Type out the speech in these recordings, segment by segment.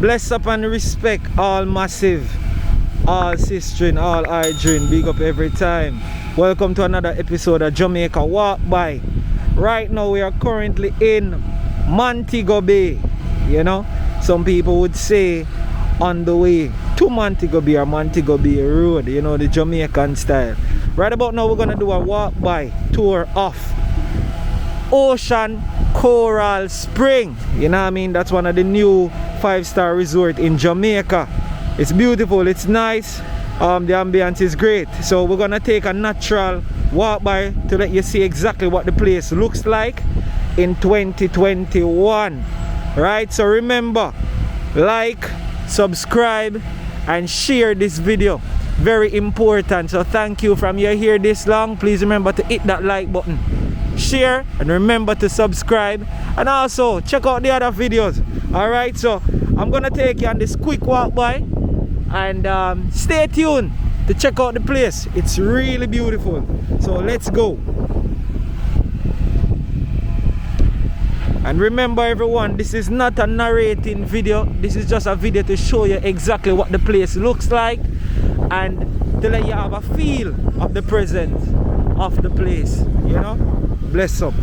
Bless up and respect all massive, all sistering, all hydrain. Big up every time. Welcome to another episode of Jamaica Walk By. Right now we are currently in Montego Bay. You know, some people would say on the way to Montego Bay or Montego Bay Road, you know, the Jamaican style. Right about now we're gonna do a walk by tour of Ocean Coral Spring. You know what I mean? That's one of the new 5-star resort in Jamaica. It's beautiful, it's nice, the ambience is great. So we're gonna take a natural walk by to let you see exactly what the place looks like in 2021. Right, so remember, like, subscribe and share this video. Very important. So thank you. From you're here this long, please remember to hit that like button, share, and remember to subscribe, and also check out the other videos. Alright, so I'm gonna take you on this quick walk by, and stay tuned to check out the place. It's really beautiful, so let's go. And remember everyone, this is not a narrating video. This is just a video to show you exactly what the place looks like and to let you have a feel of the presence of the place, you know. Bless up.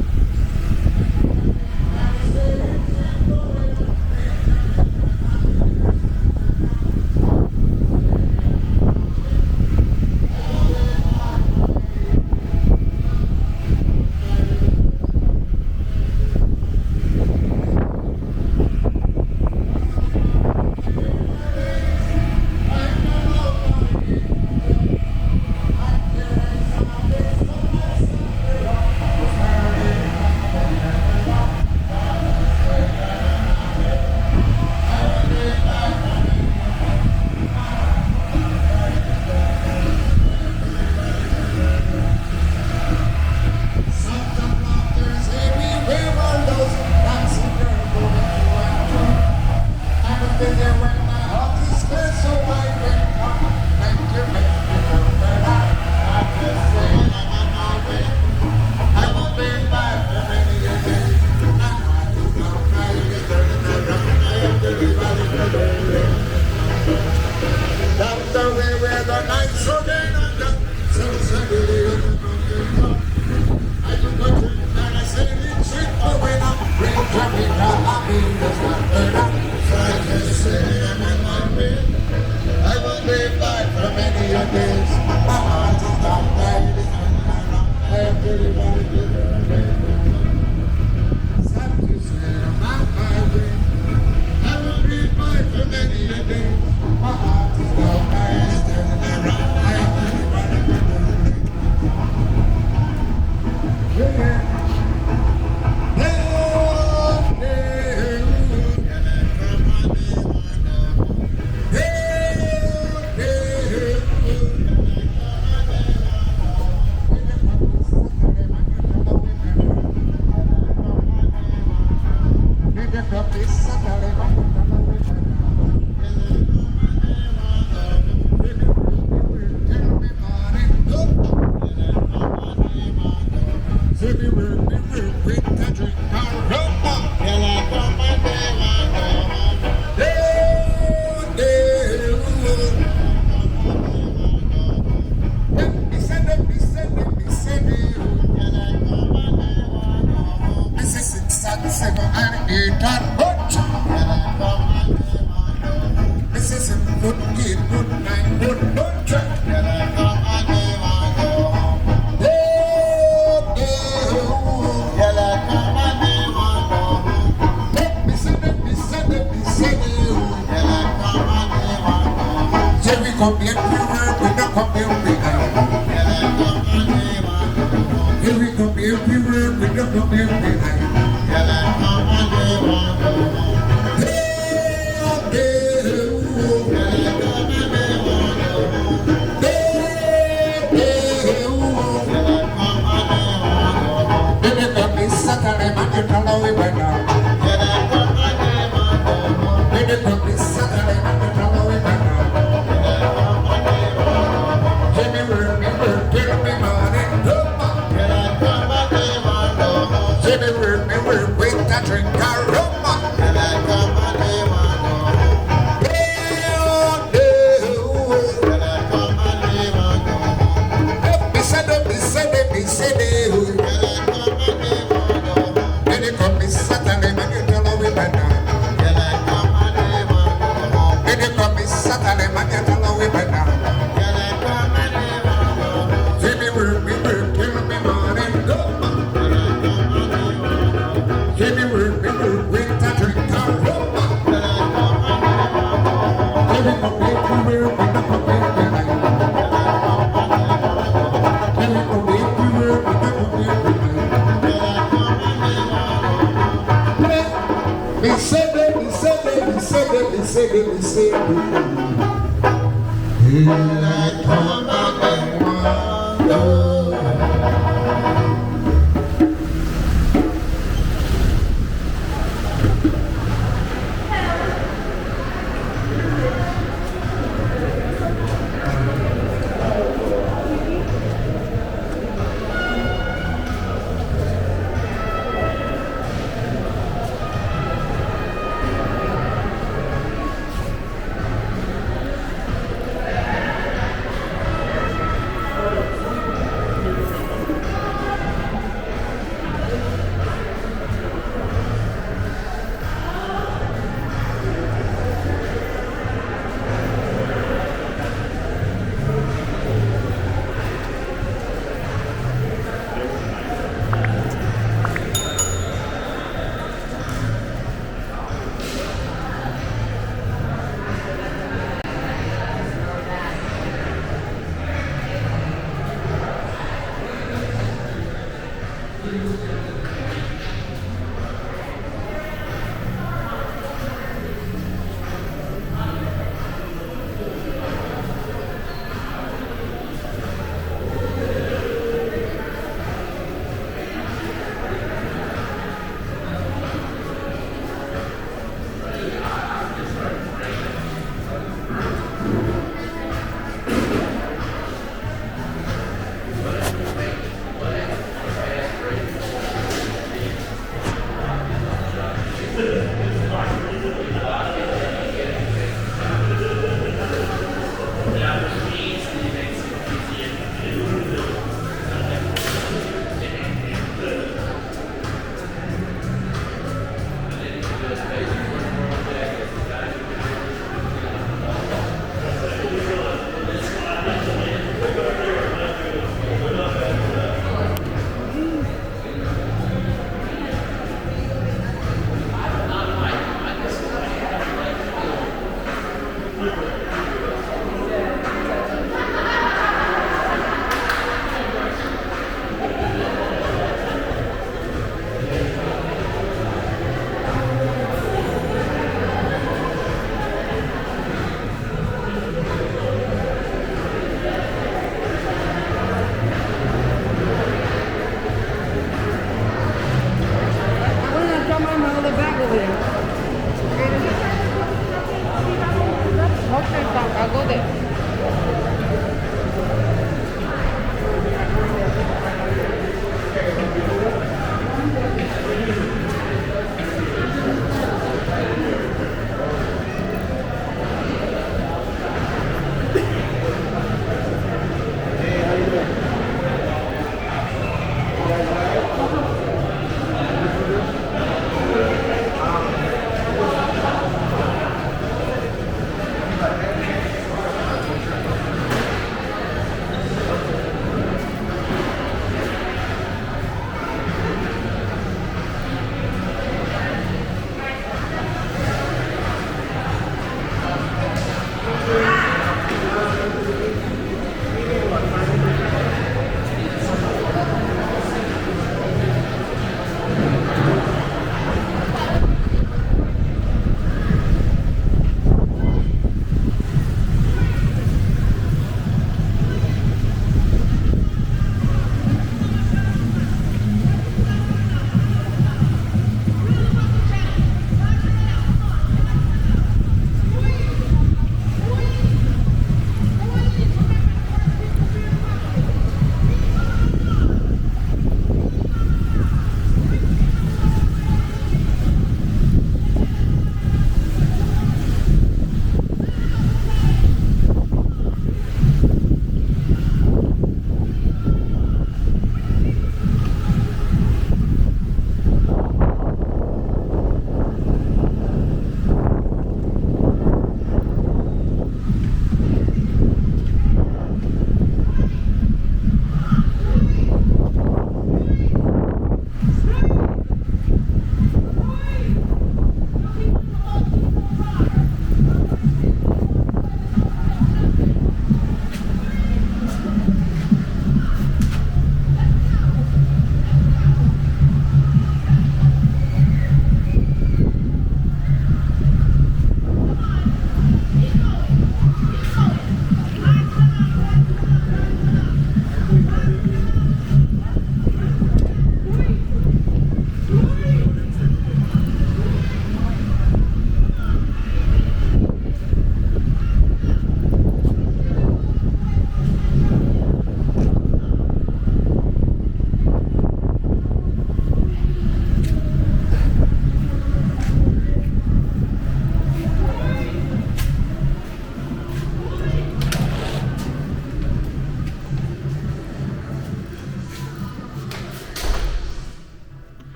Here I come back and wonder.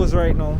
closed right now.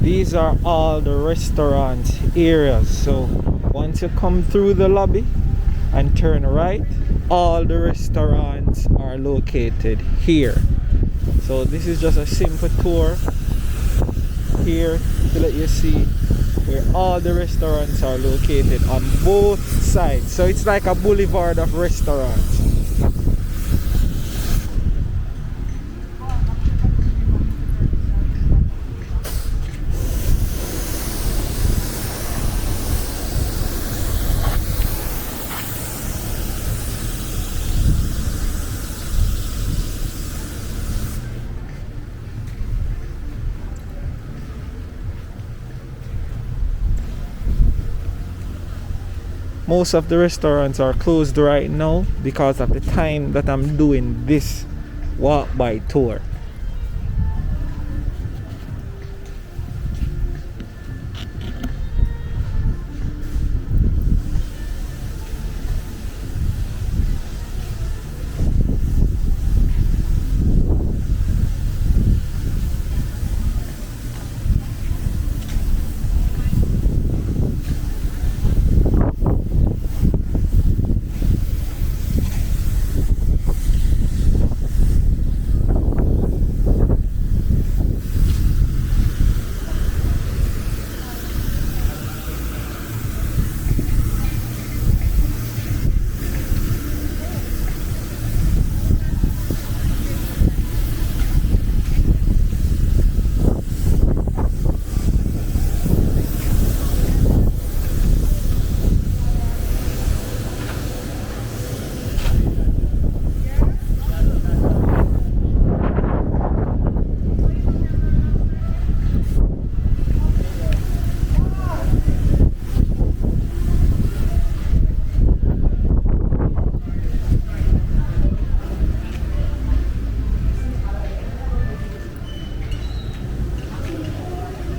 These are all the restaurant areas. So once you come through the lobby and turn right, all the restaurants are located here. So this is just a simple tour here to let you see where all the restaurants are located on both sides. So it's like a boulevard of restaurants. Most of the restaurants are closed right now because of the time that I'm doing this walk by tour.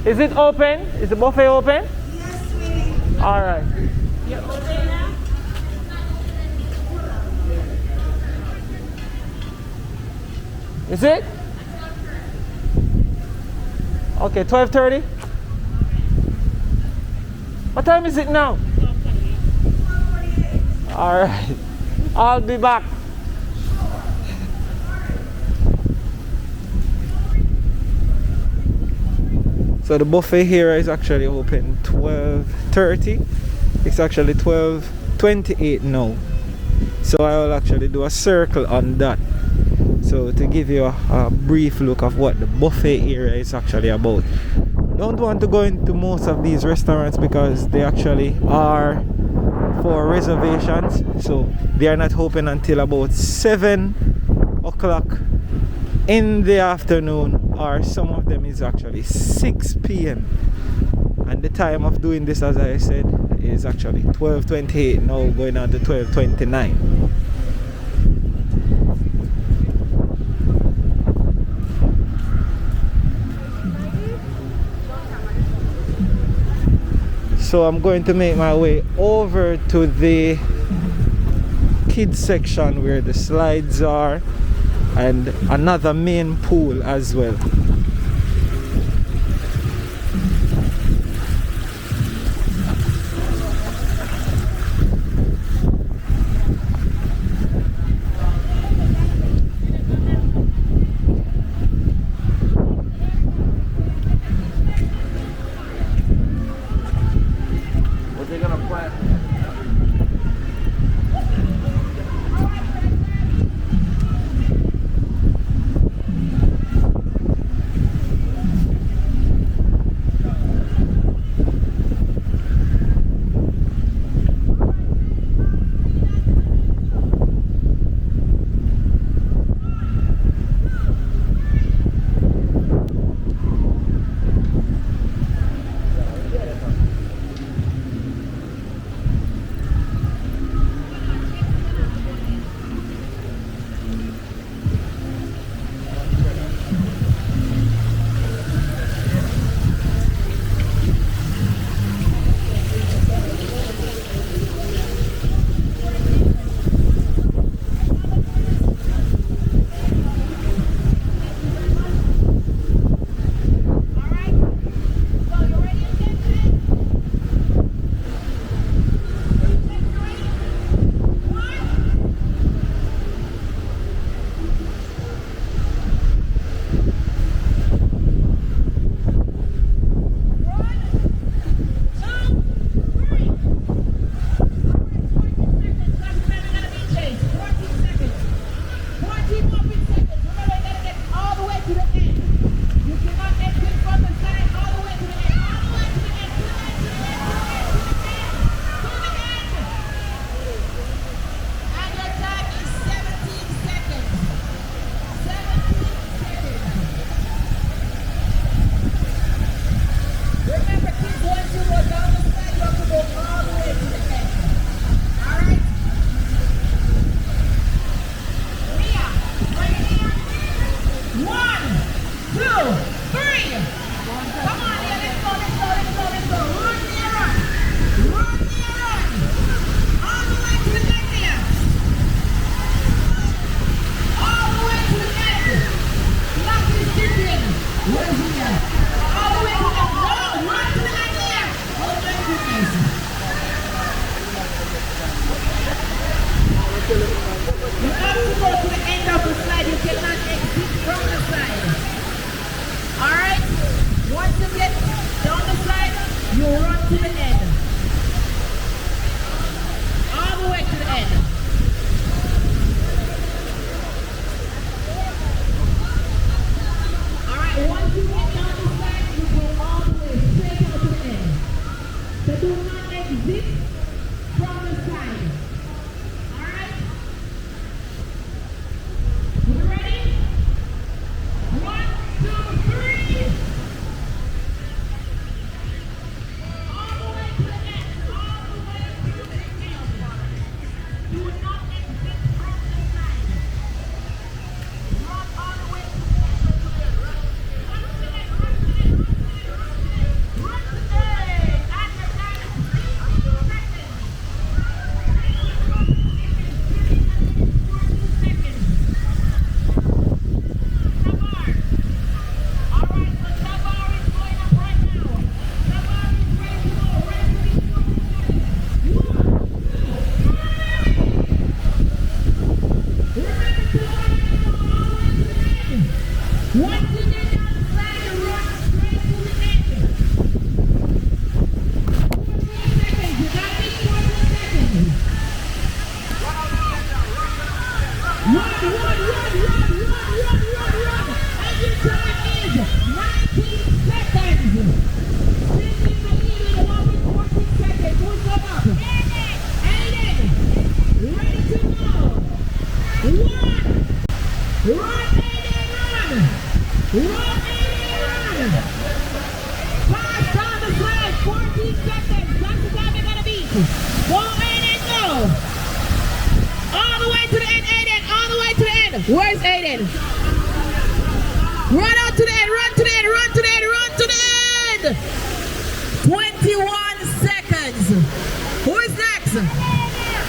Is it open? Is the buffet open? Yes, sweetie. All right. You're open now? Is it? Okay, 12:30. What time is it now? All right. I'll be back. So the buffet here is actually open 12:30. It's actually 12:28 now. So I will actually do a circle on that. So to give you a brief look of what the buffet area is actually about. Don't want to go into most of these restaurants because they actually are for reservations. So they are not open until about 7 o'clock in the afternoon, or some of them is actually 6 p.m. and the time of doing this, as I said, is actually 12:28 now, going on to 12:29. So I'm going to make my way over to the kids section where the slides are, and another main pool as well. What they gonna plant? Once you get down the slide, you run straight to the end. 14 seconds. You got me 14 seconds. Run. And your time is 19 seconds. This is the lead in the 1 with 14 seconds. Who's up? Aiden. Ready to go. 1. Run, Aiden, run. Run, Aiden, run. Fast down the slide. 14 seconds. That's the time you're gonna beat. Go, Aiden, go. All the way to the end, Aiden. All the way to the end. Where's Aiden? Run out to the end. Run to the end. Run to the end. Run to the end. 21 seconds. Who is next?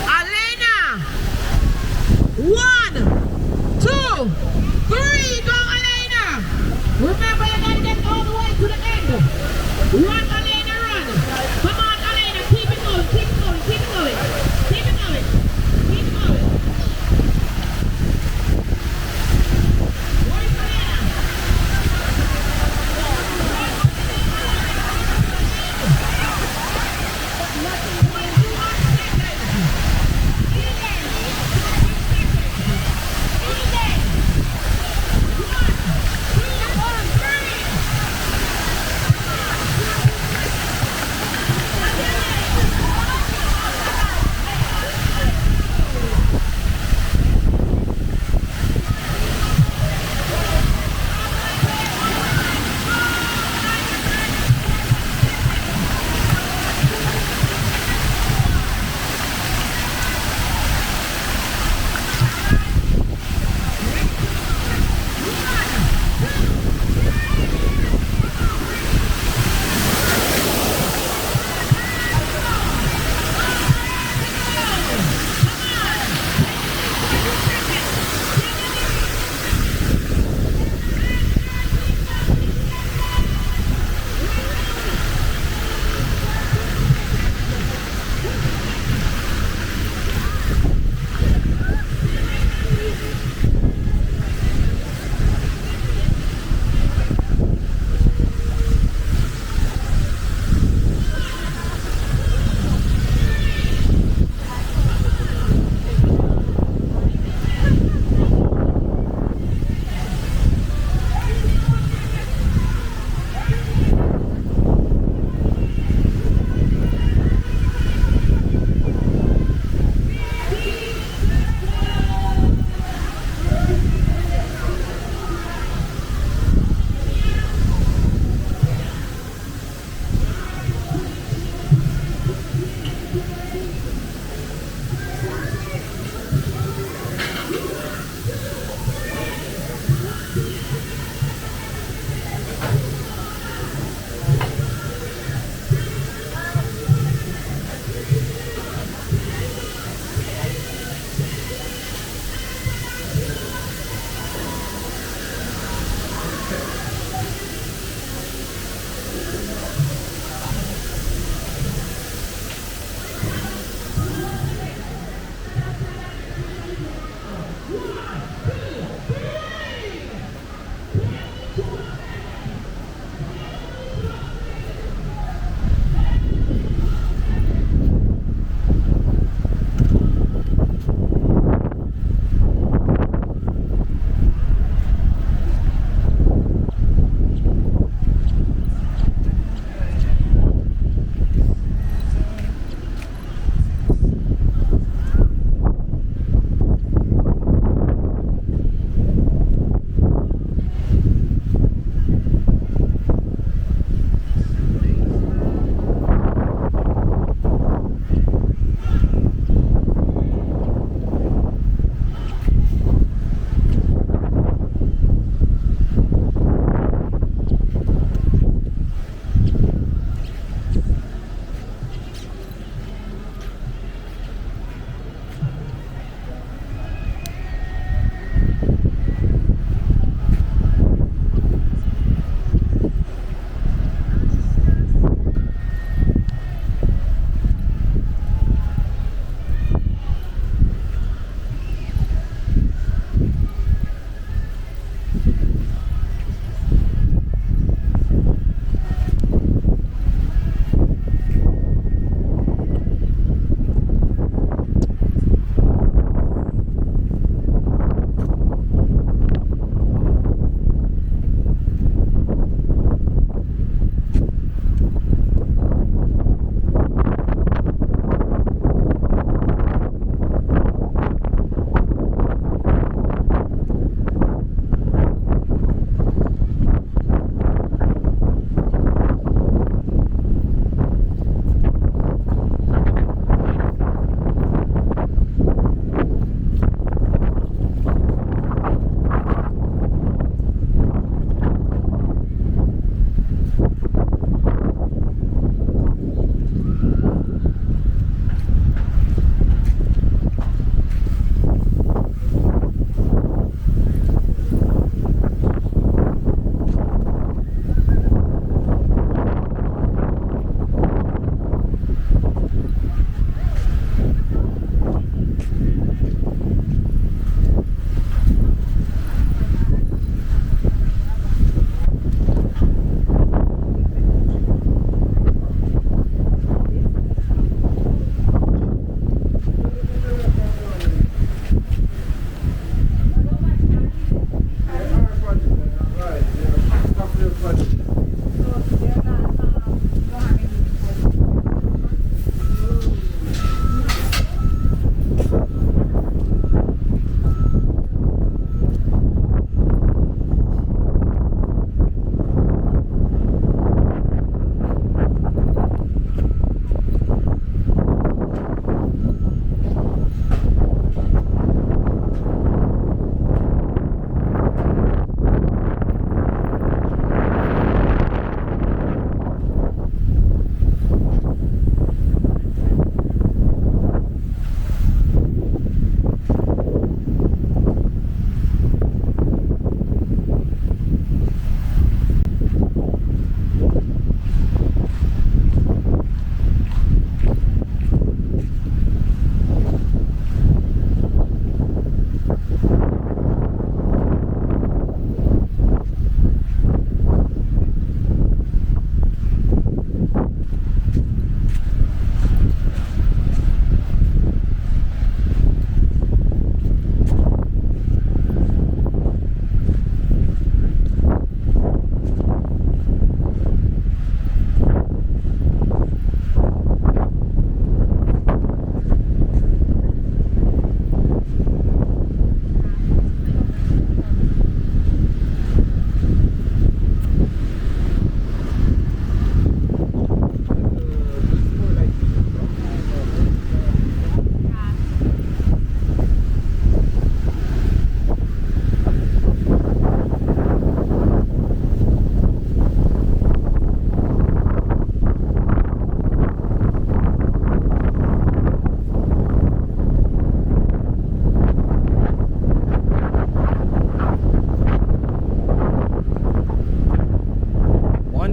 Elena. 1, 2, 3. Go, Elena. Remember, you gotta get all the way to the end. Run, Elena, run. Come on, Elena. Keep it going. Keep it going. Keep it going. Keep it going. Keep it going. Where's Elena? 21 seconds.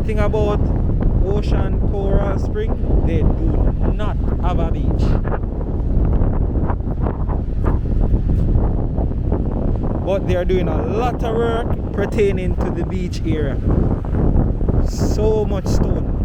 one thing about Ocean Coral Spring, they do not have a beach. But they are doing a lot of work pertaining to the beach area. So much stone.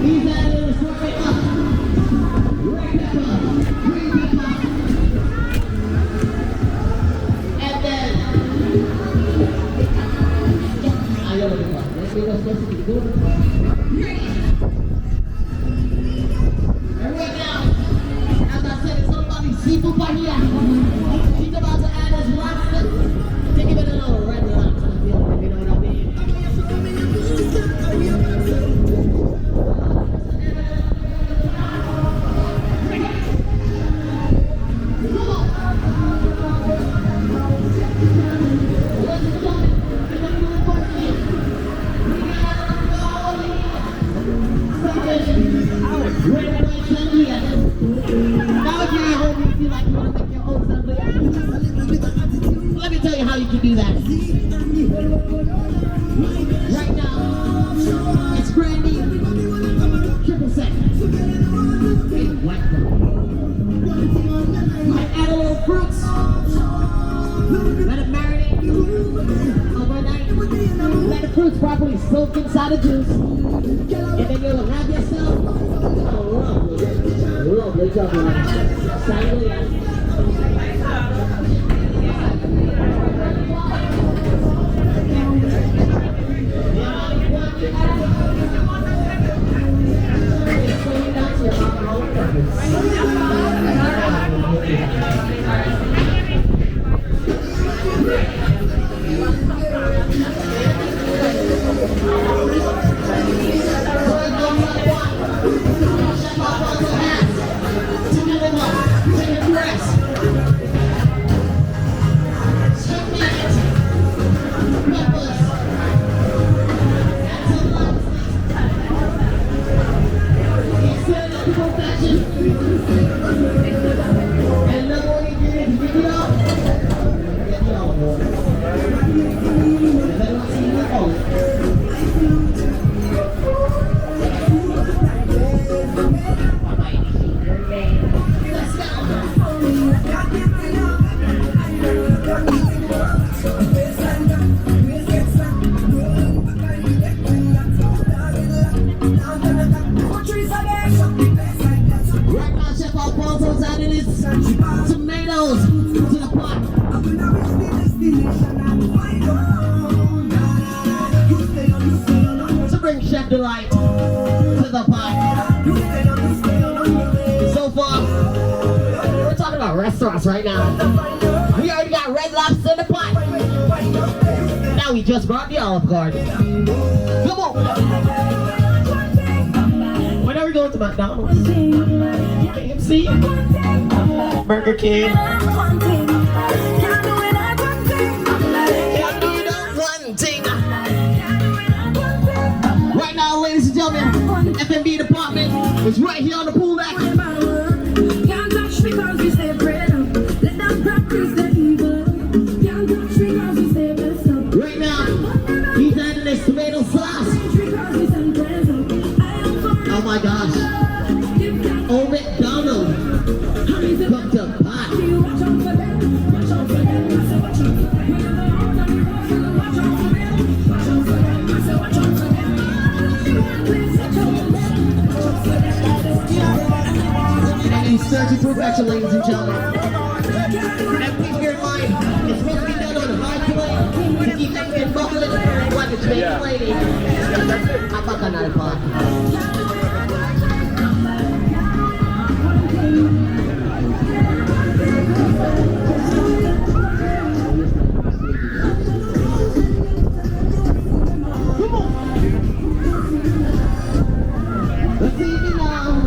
He's at a little short right up. Red pepper, green pepper. And then I don't know. Let's see what's supposed to be good. And right now, as I said, it's all about these seafood by here. He's about to add his lobster. Think of it a little red lobster, if you know what I mean. Let me tell you how you can do that. Right now, it's brand new. Triple sec. It's wet. Might add a little fruits. Let it marinate overnight. Let the fruits properly soak inside the juice. And then you'll have yourself a lovely juggler. Sangria. Tomatoes to the pot. To bring Chef Delight to the pot. So far, we're talking about restaurants right now. We already got Red Lobster in the pot. Now we just brought the Olive Garden. Come on. When are we going to McDonald's? KFC? Burger King. Can't do without one thing. Right now, ladies and gentlemen, F&B department is right here on the pool deck. Can't touch because you stay bread up. Let them practice the evil. Can't touch because you stay best up. Right now, he's adding this tomato sauce. Oh my gosh. Old McDonald. Cooked up pot. He's searching perfection, ladies and gentlemen. And please bear in mind, it's supposed to be done on a high plate to keep things in bubbling like it's making lady. I'm back on that pot. Let's see you now.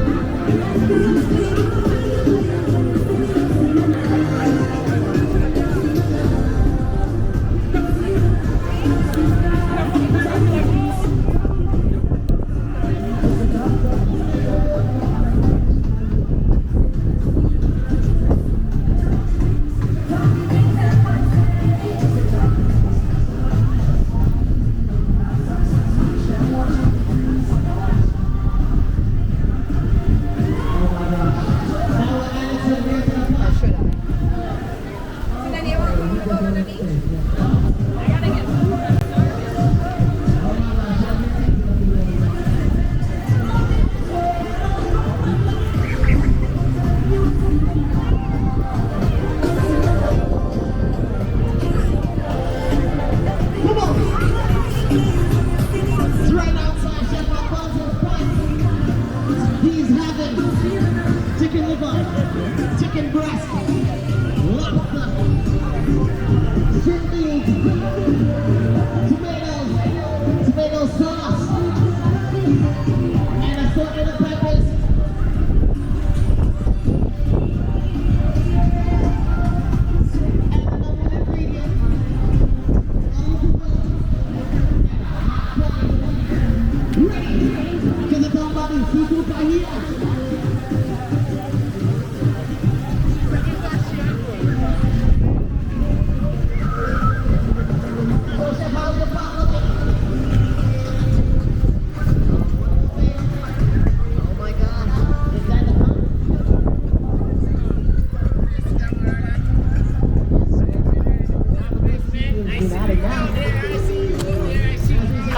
Kita tahu bagi situ kahia.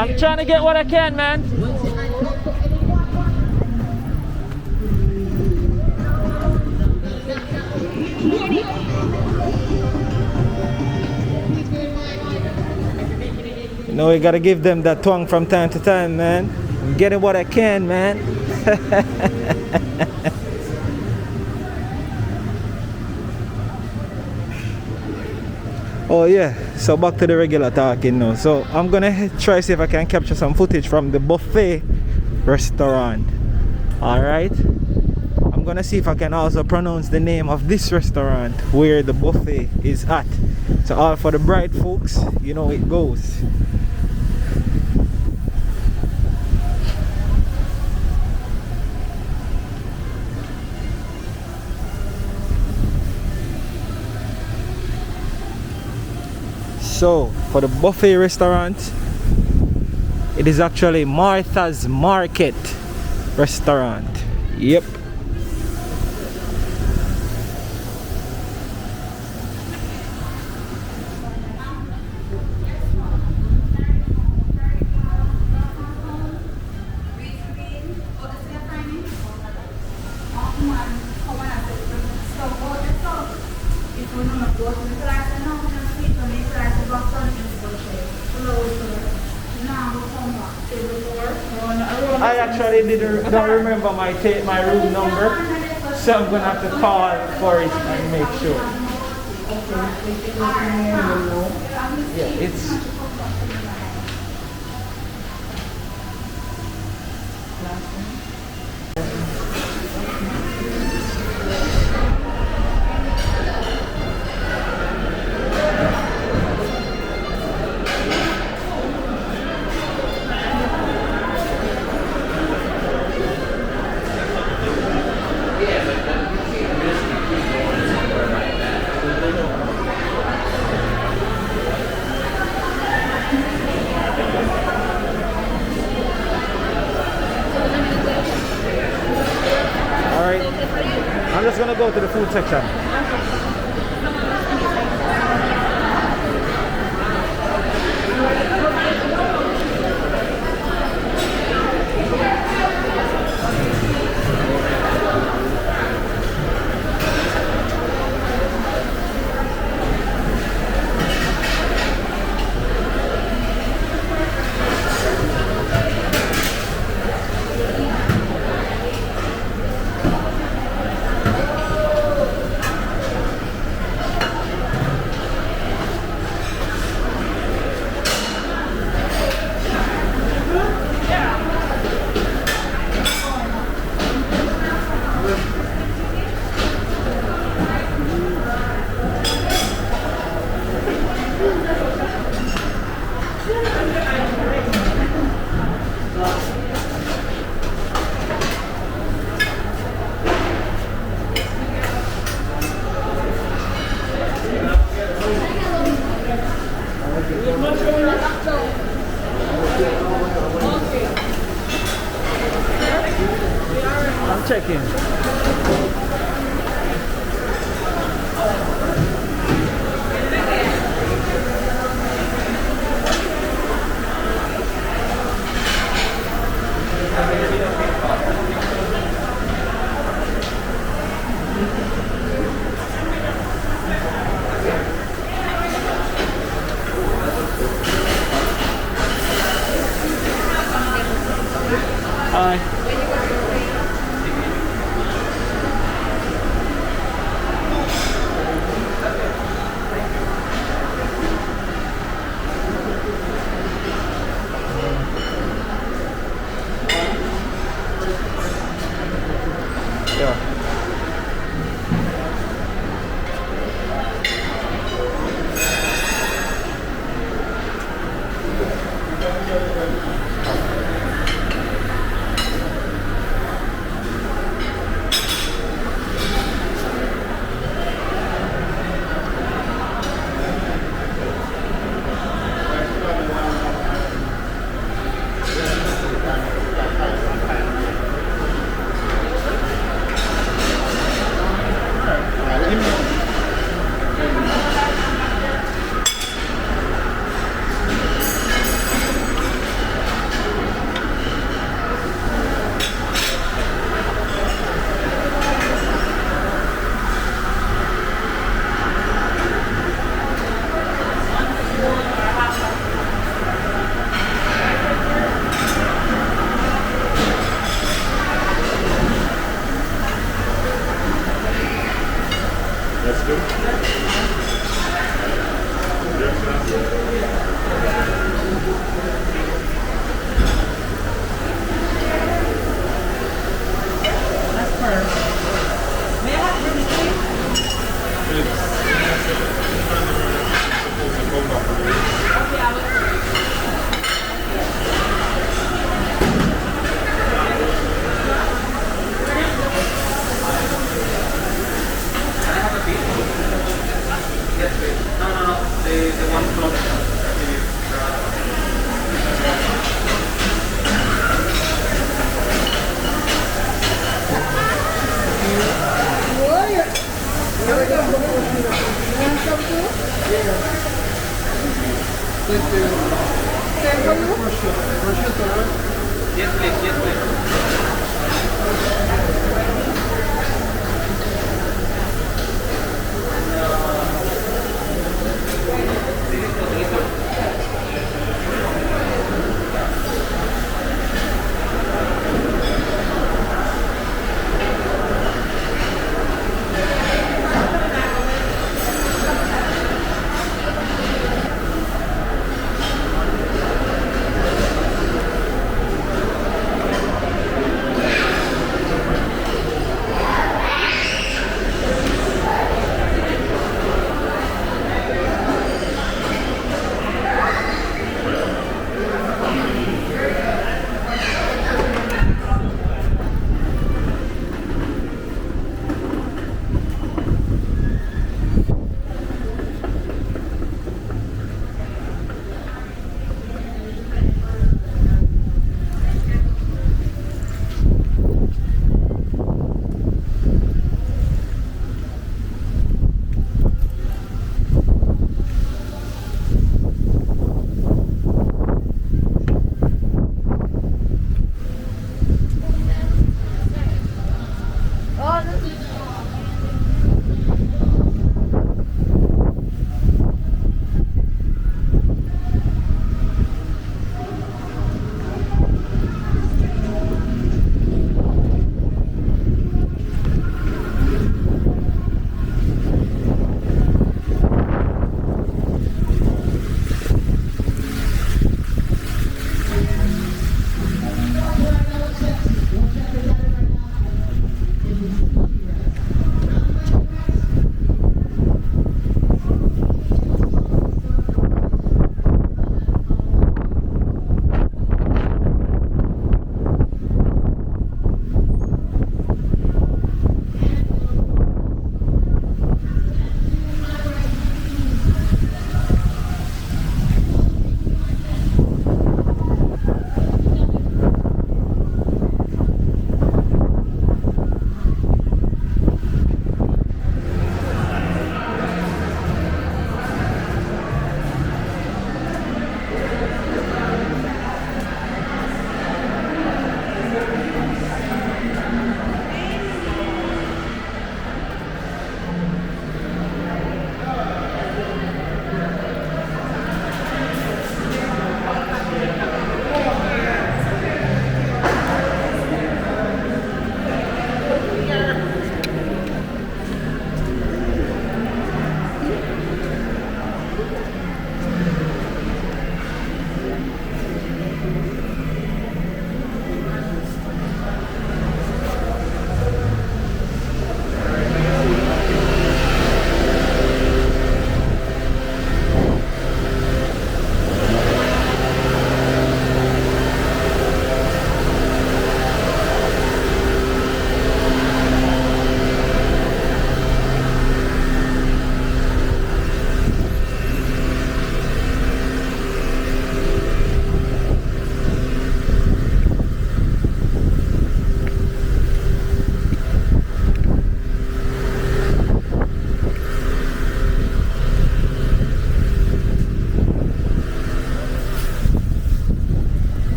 I'm trying to get what I can, man. You know, we gotta give them that twang from time to time, man. I'm getting what I can, man. Oh yeah, so back to the regular talking now. So I'm gonna try see if I can capture some footage from the buffet restaurant. Alright. I'm gonna see if I can also pronounce the name of this restaurant where the buffet is at. So all for the bright folks, you know it goes. So for the buffet restaurant, it is actually Martha's Market restaurant. Yep. I actually don't remember my room number, so I'm gonna have to call for it and make sure. Yeah, it's I'm just gonna go to the food section. I'm checking.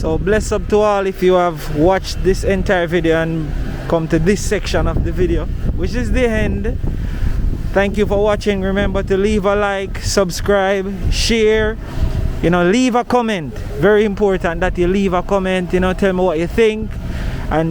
So bless up to all if you have watched this entire video and come to this section of the video, which is the end. Thank you for watching. Remember to leave a like, subscribe, share, leave a comment. Very important that you leave a comment, tell me what you think.